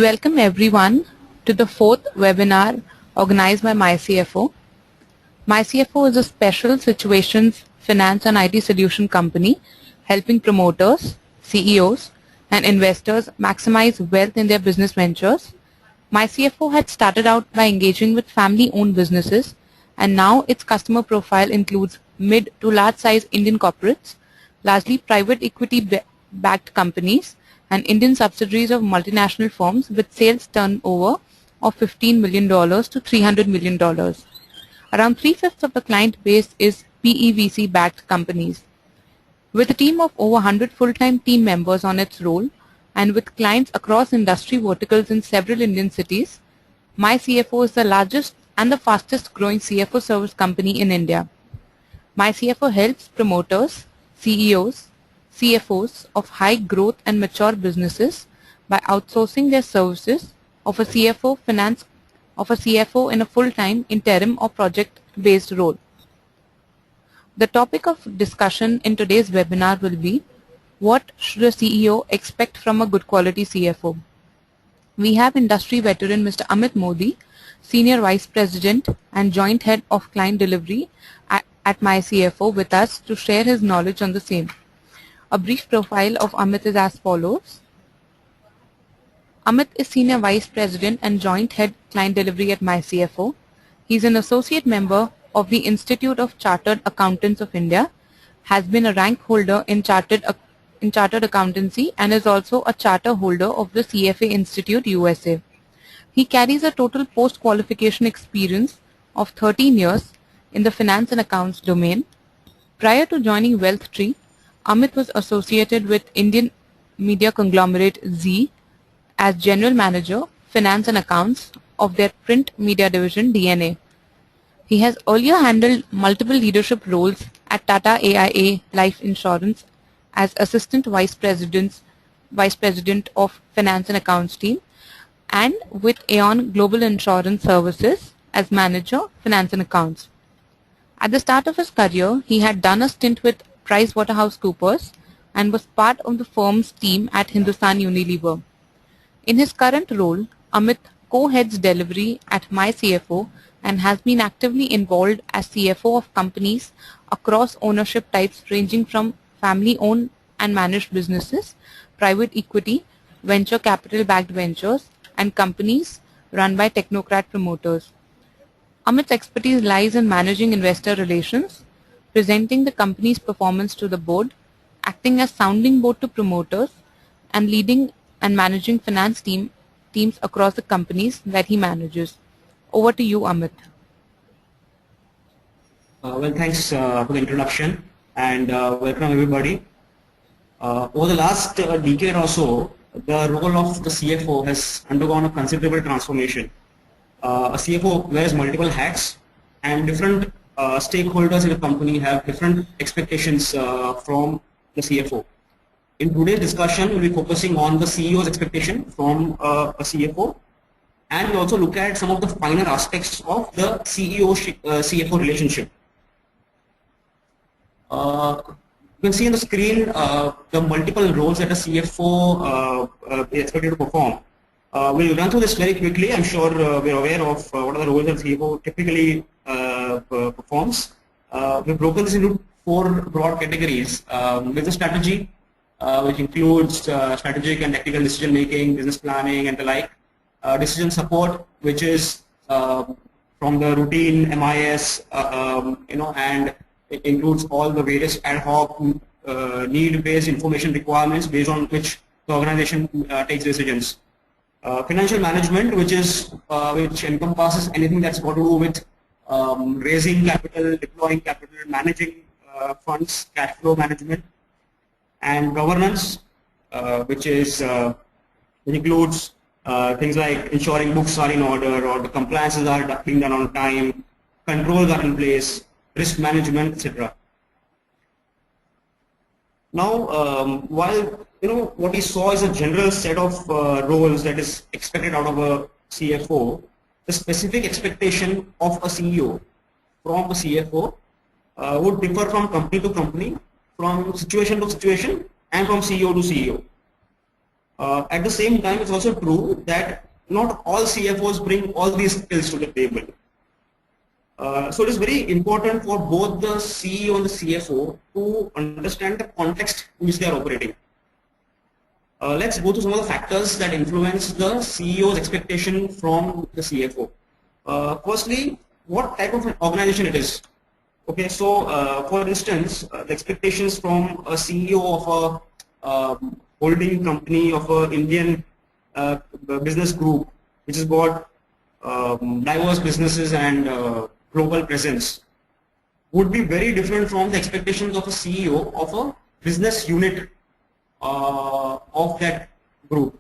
Welcome everyone to the fourth webinar organized by MyCFO. MyCFO is a special situations finance and IT solution company helping promoters, CEOs, and investors maximize wealth in their business ventures. MyCFO had started out by engaging with family-owned businesses, and now its customer profile includes mid to large-size Indian corporates, largely private equity-backed companies, and Indian subsidiaries of multinational firms with sales turnover of $15 million to $300 million. Around 3/5 of the client base is PEVC-backed companies. With a team of over 100 full-time team members on its roll, and with clients across industry verticals in several Indian cities, MyCFO is the largest and the fastest growing CFO service company in India. MyCFO helps promoters, CEOs, CFOs of high growth and mature businesses by outsourcing their services of a CFO in a full-time, interim or project-based role. The topic of discussion in today's webinar will be, what should a CEO expect from a good quality CFO? We have industry veteran Mr. Amit Modi, Senior Vice President and Joint Head of Client Delivery at MyCFO with us to share his knowledge on the same. A brief profile of Amit is as follows. Amit is Senior Vice President and Joint Head Client Delivery at MyCFO. He is an associate member of the Institute of Chartered Accountants of India, has been a rank holder in Chartered Accountancy, and is also a charter holder of the CFA Institute USA. He carries a total post-qualification experience of 13 years in the finance and accounts domain. Prior to joining WealthTree, Amit was associated with Indian media conglomerate Zee as General Manager, Finance and Accounts of their print media division DNA. He has earlier handled multiple leadership roles at Tata AIA Life Insurance as Assistant Vice President of Finance and Accounts team, and with Aon Global Insurance Services as Manager, Finance and Accounts. At the start of his career, he had done a stint with PricewaterhouseCoopers and was part of the firm's team at Hindustan Unilever. In his current role, Amit co-heads delivery at MyCFO and has been actively involved as CFO of companies across ownership types ranging from family-owned and managed businesses, private equity, venture capital-backed ventures, and companies run by technocrat promoters. Amit's expertise lies in managing investor relations, presenting the company's performance to the board, acting as sounding board to promoters, and leading and managing finance teams across the companies that he manages. Over to you, Amit. Well, thanks for the introduction, and welcome everybody. Over the last decade or so, the role of the CFO has undergone a considerable transformation. A CFO wears multiple hats, and different stakeholders in the company have different expectations from the CFO. In today's discussion, we'll be focusing on the CEO's expectation from a CFO, and we'll also look at some of the finer aspects of the CEO-CFO relationship. You can see on the screen the multiple roles that a CFO is expected to perform. We'll run through this very quickly. I'm sure we're aware of what are the roles that CFO typically performs. We've broken this into 4 broad categories. Business strategy, which includes strategic and tactical decision making, business planning, and the like. Decision support, which is from the routine MIS, and it includes all the various ad hoc need-based information requirements based on which the organization takes decisions. Financial management, which encompasses anything that's got to do with raising capital, deploying capital, managing funds, cash flow management, and governance, which includes things like ensuring books are in order or the compliances are being done on time, controls are in place, risk management, etc. Now, while what we saw is a general set of roles that is expected out of a CFO, the specific expectation of a CEO from a CFO would differ from company to company, from situation to situation, and from CEO to CEO. At the same time, it's also true that not all CFOs bring all these skills to the table. So it is very important for both the CEO and the CFO to understand the context in which they are operating. Let's go to some of the factors that influence the CEO's expectation from the CFO. Firstly, what type of an organization it is. Okay, so for instance, the expectations from a CEO of a holding company of an Indian business group, which has got diverse businesses and global presence, would be very different from the expectations of a CEO of a business unit of that group.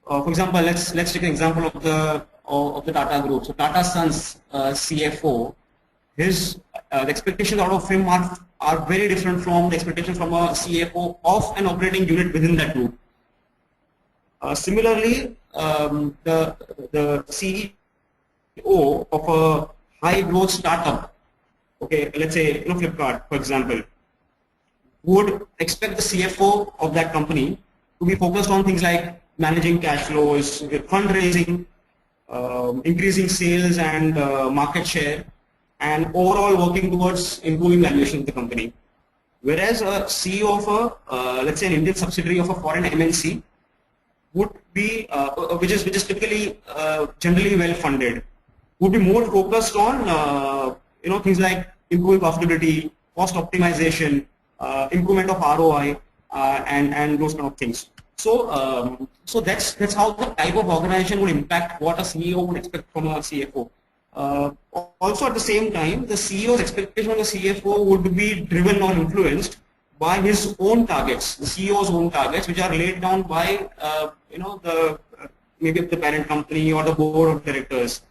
For example, let's take an example of the Tata Group. So Tata Sons CFO, his the expectations out of him are very different from the expectations from a CFO of an operating unit within that group. Similarly, the CEO of a high growth startup, okay, let's say Flipkart, for example, would expect the CFO of that company to be focused on things like managing cash flows, fundraising, increasing sales and market share, and overall working towards improving valuation of the company. Whereas a CEO of a, let's say an Indian subsidiary of a foreign MNC would be, which is typically generally well funded, would be more focused on things like improving profitability, cost optimization, improvement of ROI, and those kind of things. So so that's how the type of organization would impact what a CEO would expect from a CFO. Also at the same time, the CEO's expectation of the CFO would be driven or influenced by his own targets, the CEO's own targets, which are laid down by the maybe the parent company or the board of directors.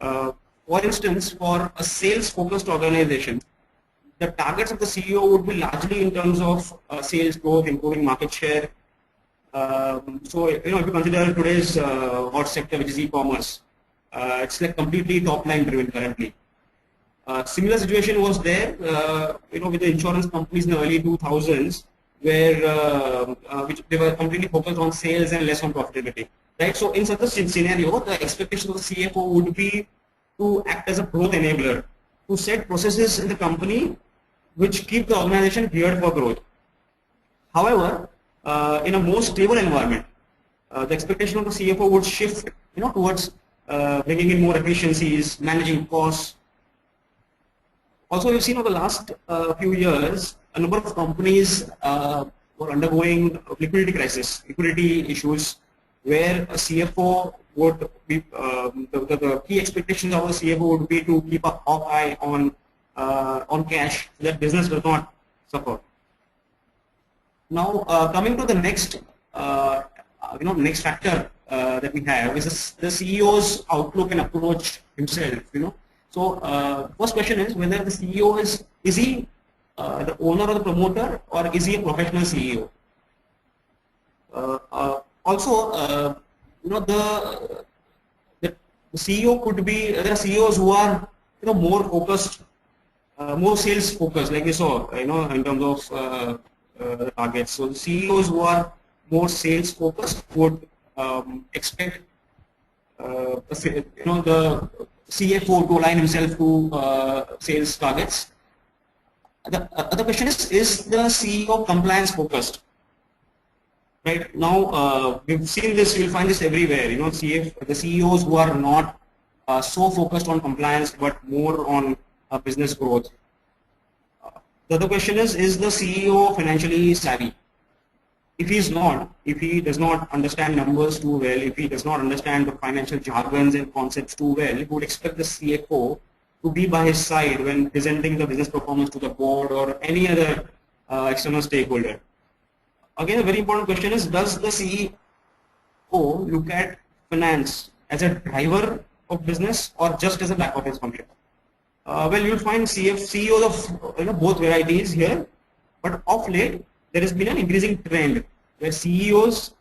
For instance, for a sales-focused organization, the targets of the CEO would be largely in terms of sales growth, improving market share. So if you consider today's hot sector, which is e-commerce, it's like completely top-line driven currently. Similar situation was there, with the insurance companies in the early 2000s, where which they were completely focused on sales and less on profitability. Right. So in such a scenario, the expectation of the CFO would be to act as a growth enabler, to set processes in the company which keep the organization geared for growth. However, in a more stable environment, the expectation of the CFO would shift, towards bringing in more efficiencies, managing costs. Also, we've seen over the last few years, a number of companies were undergoing liquidity crisis, liquidity issues, where a CFO would be, the key expectations of a CFO would be to keep a hawk eye on cash, so that business does not suffer. Now, coming to the next, next factor that we have is the CEO's outlook and approach himself. So, first question is whether the CEO is he the owner or the promoter, or is he a professional CEO? Also, the CEO could be, there are CEOs who are more focused, more sales focused, like we saw, in terms of the targets. So the CEOs who are more sales focused would expect the CFO to align himself to sales targets. The other question is the CEO compliance focused? Right now, we've seen this. You'll find this everywhere. The CEOs who are not so focused on compliance, but more on business growth. The other question is the CEO financially savvy? If he's not, if he does not understand numbers too well, if he does not understand the financial jargons and concepts too well, he would expect the CFO to be by his side when presenting the business performance to the board or any other external stakeholder. Again, a very important question is, does the CEO look at finance as a driver of business or just as a back office function? Well, you'll find CEOs of both varieties here, but of late there has been an increasing trend where CEOs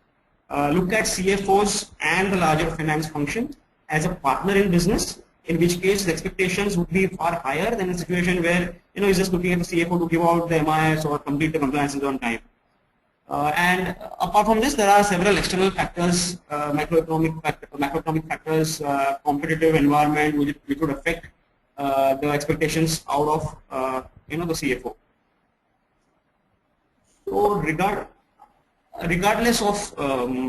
look at CFOs and the larger finance function as a partner in business, in which case the expectations would be far higher than a situation where he's just looking at the CFO to give out the MIS or complete the compliances on time. And apart from this, there are several external factors, macroeconomic factors, competitive environment, which would affect the expectations out of the CFO. So regardless of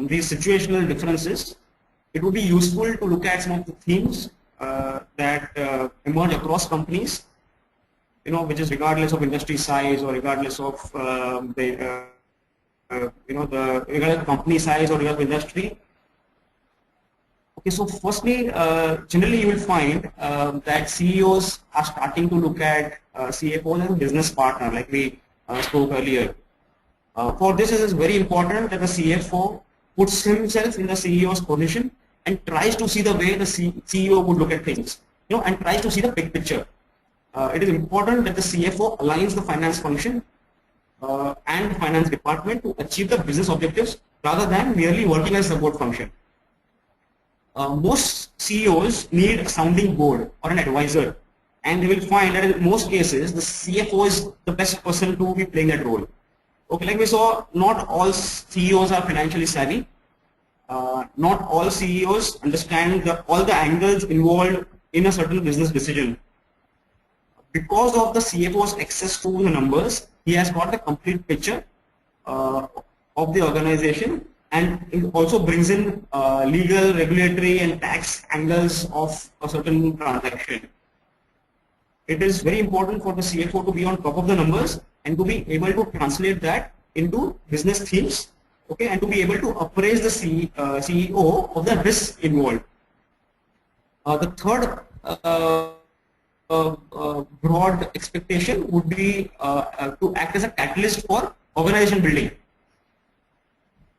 these situational differences, it would be useful to look at some of the themes that emerge across companies, which is regardless of industry size or regardless of regardless of company size or regardless of industry. Okay, so firstly, generally you will find that CEOs are starting to look at CFOs as a business partner, like we spoke earlier. For this, it is very important that the CFO puts himself in the CEO's position and tries to see the way the CEO would look at things, and tries to see the big picture. It is important that the CFO aligns the finance function and the finance department to achieve the business objectives rather than merely working as a support function. Most CEOs need a sounding board or an advisor, and they will find that in most cases the CFO is the best person to be playing that role. Okay, like we saw, not all CEOs are financially savvy. Not all CEOs understand all the angles involved in a certain business decision. Because of the CFO's access to the numbers, he has got the complete picture of the organization, and it also brings in legal, regulatory and tax angles of a certain transaction. It is very important for the CFO to be on top of the numbers and to be able to translate that into business themes, okay, and to be able to appraise the CEO of the risks involved. The third broad expectation would be to act as a catalyst for organization building.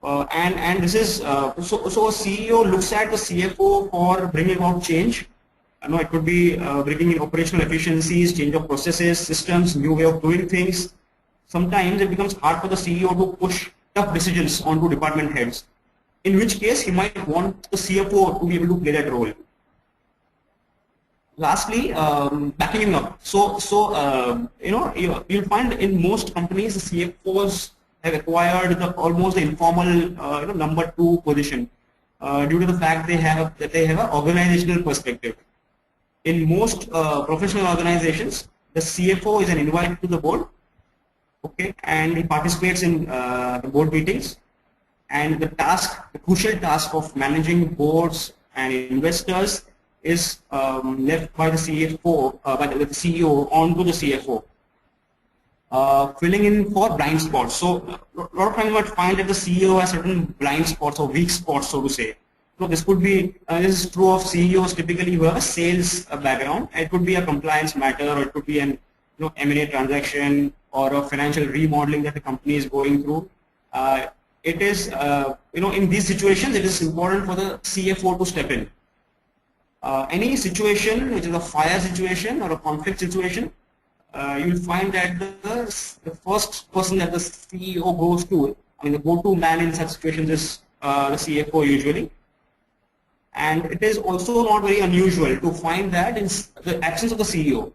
And this is so a CEO looks at the CFO for bringing about change. It could be bringing in operational efficiencies, change of processes, systems, new way of doing things. Sometimes it becomes hard for the CEO to push tough decisions onto department heads, in which case he might want the CFO to be able to play that role. Lastly, backing him up. You'll find in most companies the CFOs have acquired almost the informal number 2 position due to the fact that they have an organizational perspective. In most professional organizations, the CFO is an invite to the board, okay, and he participates in the board meetings, and the crucial task of managing boards and investors is left by the CFO, by the CEO onto the CFO, filling in for blind spots. So a lot of times you might find that the CEO has certain blind spots or weak spots, so to say. So this could be, this is true of CEOs typically who have a sales background. It could be a compliance matter, or it could be an M&A transaction, or a financial remodeling that the company is going through. It is, in these situations, it is important for the CFO to step in. Any situation which is a fire situation or a conflict situation, you will find that the first person that the CEO goes to, the go-to man in such situations is the CFO usually. And it is also not very unusual to find that in the absence of the CEO,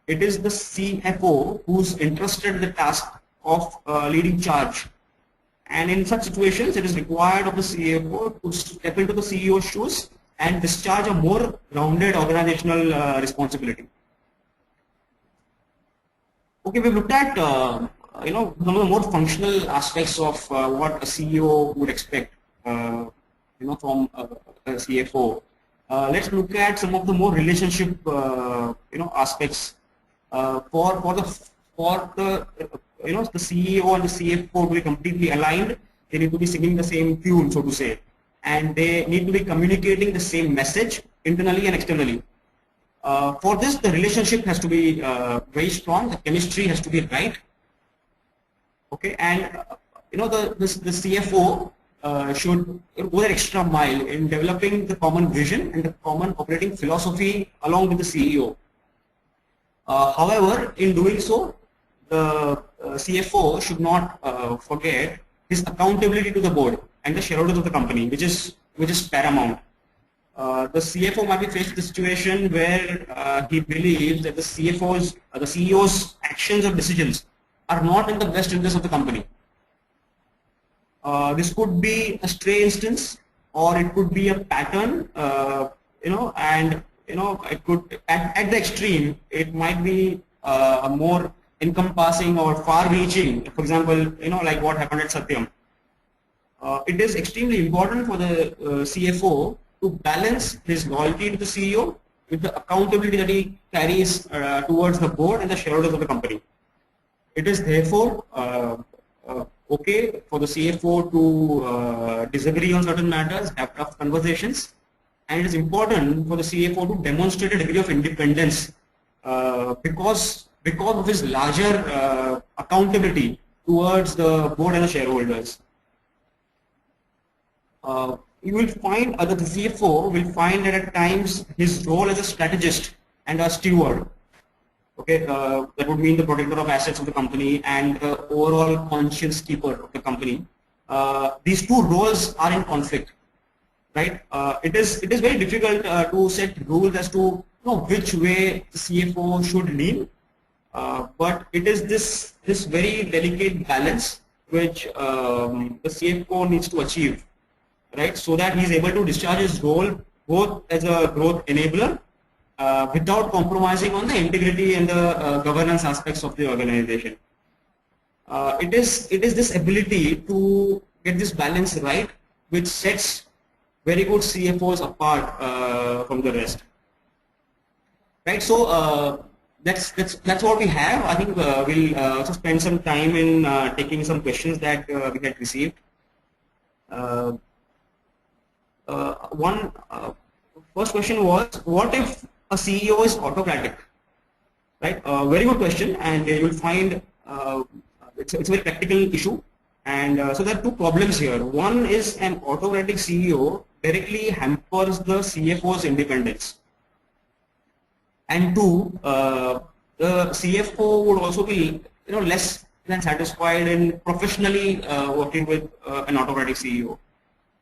it is the CFO who's interested in the task of leading charge. And in such situations, it is required of the CFO to step into the CEO's shoes and discharge a more rounded organizational responsibility. Okay, we've looked at some of the more functional aspects of what a CEO would expect from a CFO. Let's look at some of the more relationship aspects for the CEO and the CFO to be completely aligned. They need to be singing the same tune, so to say, and they need to be communicating the same message internally and externally. For this, the relationship has to be very strong. The chemistry has to be right. Okay, and the CFO should go the extra mile in developing the common vision and the common operating philosophy along with the CEO. However, in doing so, the CFO should not forget his accountability to the board and the shareholders of the company, which is paramount. The CFO might be faced with a situation where he believes that the CEO's actions or decisions are not in the best interest of the company. This could be a stray instance, or it could be a pattern, and it could at the extreme it might be a more encompassing or far-reaching. For example, like what happened at Satyam. It is extremely important for the CFO to balance his loyalty to the CEO with the accountability that he carries towards the board and the shareholders of the company. It is therefore okay for the CFO to disagree on certain matters, have tough conversations, and it is important for the CFO to demonstrate a degree of independence because of his larger accountability towards the board and the shareholders. You will find the CFO will find that at times his role as a strategist and a steward, okay, that would mean the protector of assets of the company and the overall conscience keeper of the company. These two roles are in conflict, right? It is very difficult to set rules as to which way the CFO should lean, but it is this very delicate balance which the CFO needs to achieve, right, so that he is able to discharge his role both as a growth enabler without compromising on the integrity and the governance aspects of the organization. It is this ability to get this balance right which sets very good CFOs apart from the rest, right? So that's what we have. I think we'll also spend some time in taking some questions that we had received. First question was, what if a CEO is autocratic? Right, very good question, and you will find it's a very practical issue. And so there are two problems here. One is an autocratic CEO directly hampers the CFO's independence, and two, the CFO would also be less than satisfied in professionally working with an autocratic CEO.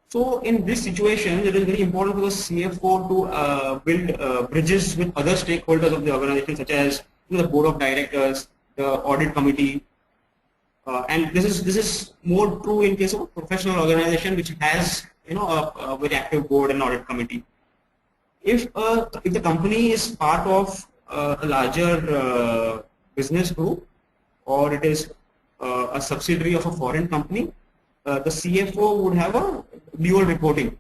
So in this situation, it is very important for the CFO to build bridges with other stakeholders of the organization, such as the board of directors, the audit committee, and this is more true in case of a professional organization which has a very active board and audit committee. If the company is part of a larger business group, or it is a subsidiary of a foreign company, the CFO would have a dual reporting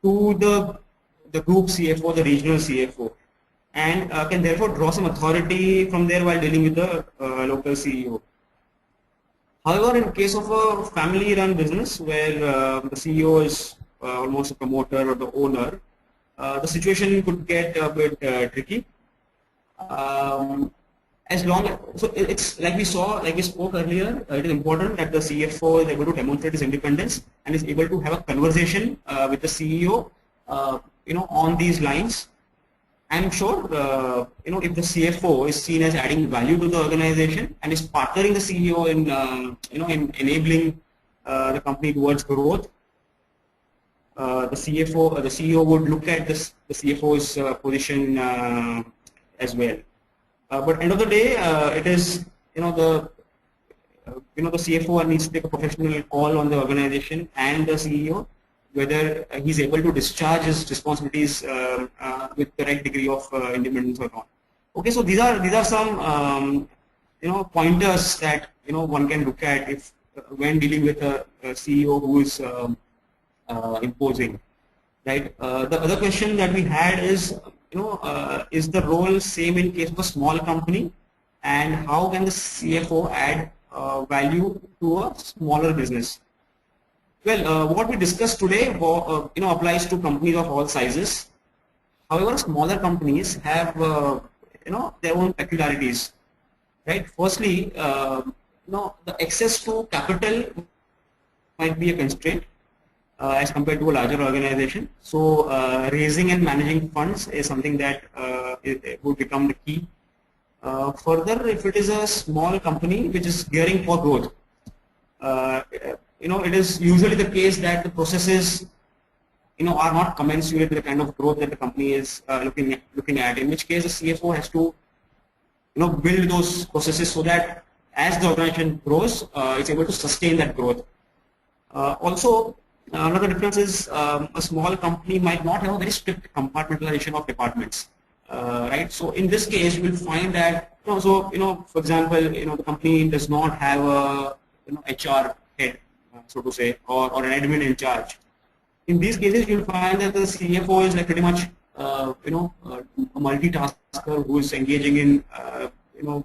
to the group CFO, the regional CFO, and can therefore draw some authority from there while dealing with the local CEO. However, in case of a family-run business where the CEO is almost a promoter or the owner, the situation could get a bit tricky. So it's like we spoke earlier, it is important that the CFO is able to demonstrate his independence and is able to have a conversation with the CEO, on these lines. I'm sure, if the CFO is seen as adding value to the organization and is partnering the CEO in, in enabling the company towards growth, the CEO would look at the CFO's position as well. But end of the day, it is the CFO needs to take a professional call on the organization and the CEO whether he's able to discharge his responsibilities with the right degree of independence or not. Okay, so these are some pointers that one can look at if when dealing with a CEO who is imposing, right? The other question that we had is, is the role same in case of a small company, and how can the CFO add value to a smaller business? Well, what we discussed today, applies to companies of all sizes. However, smaller companies have, their own peculiarities, right? Firstly, the access to capital might be a constraint as compared to a larger organization. So, raising and managing funds is something that it would become the key. Further, if it is a small company which is gearing for growth, it is usually the case that the processes, are not commensurate with the kind of growth that the company is looking at. In which case, the CFO has to, build those processes so that as the organization grows, it's able to sustain that growth. Also, another difference is a small company might not have a very strict compartmentalization of departments, right? So in this case, you will find that, for example, the company does not have a HR head, so to say, or an admin in charge. In these cases, you'll find that the CFO is like pretty much, a multitasker who is engaging in,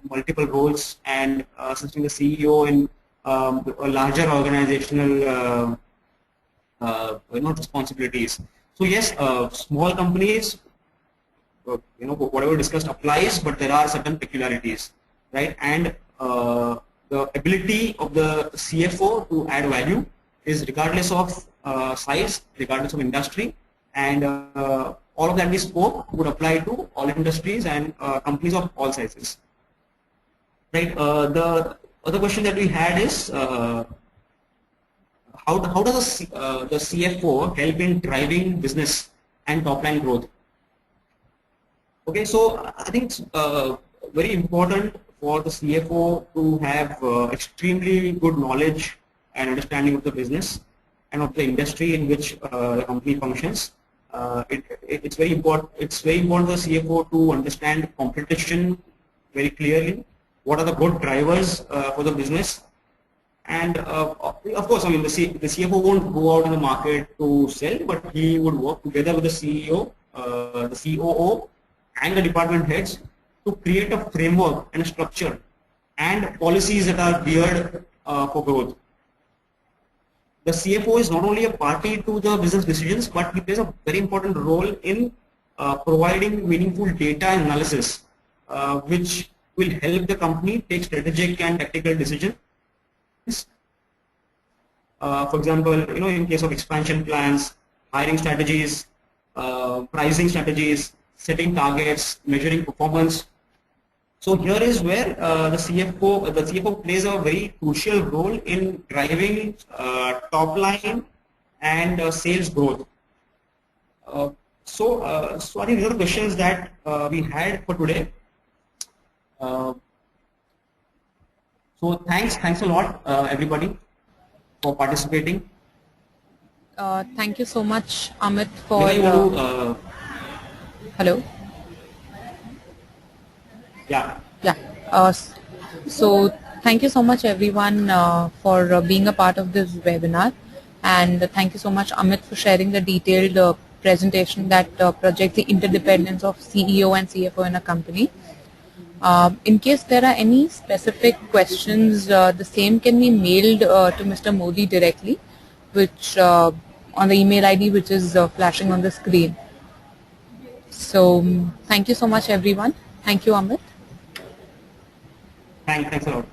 multiple roles and assisting the CEO in a larger organizational, responsibilities. So yes, small companies, whatever discussed applies, but there are certain peculiarities, right? And the ability of the CFO to add value is regardless of size, regardless of industry, and all of that we spoke would apply to all industries and companies of all sizes, right? The other question that we had is how does the CFO help in driving business and top line growth? Okay, so I think it's very important for the CFO to have extremely good knowledge and understanding of the business and of the industry in which the company functions. It's very important. It's very important for the CFO to understand competition very clearly. What are the good drivers for the business? And of course, I mean, the CFO won't go out in the market to sell, but he would work together with the CEO, the COO, and the department heads to create a framework and a structure and policies that are geared for growth. The CFO is not only a party to the business decisions, but he plays a very important role in providing meaningful data and analysis, which will help the company take strategic and tactical decisions. For example, in case of expansion plans, hiring strategies, pricing strategies, setting targets, measuring performance. So here is where the CFO plays a very crucial role in driving top line and sales growth. So I think these are the questions that we had for today. So thanks a lot, everybody, for participating. Thank you so much, Amit, for. Hello. Yeah. Yeah. So thank you so much, everyone, for being a part of this webinar, and thank you so much, Amit, for sharing the detailed presentation that projects the interdependence of CEO and CFO in a company. In case there are any specific questions, the same can be mailed to Mr. Modi directly, which on the email ID which is flashing on the screen. So thank you so much, everyone. Thank you, Amit. Thanks a lot.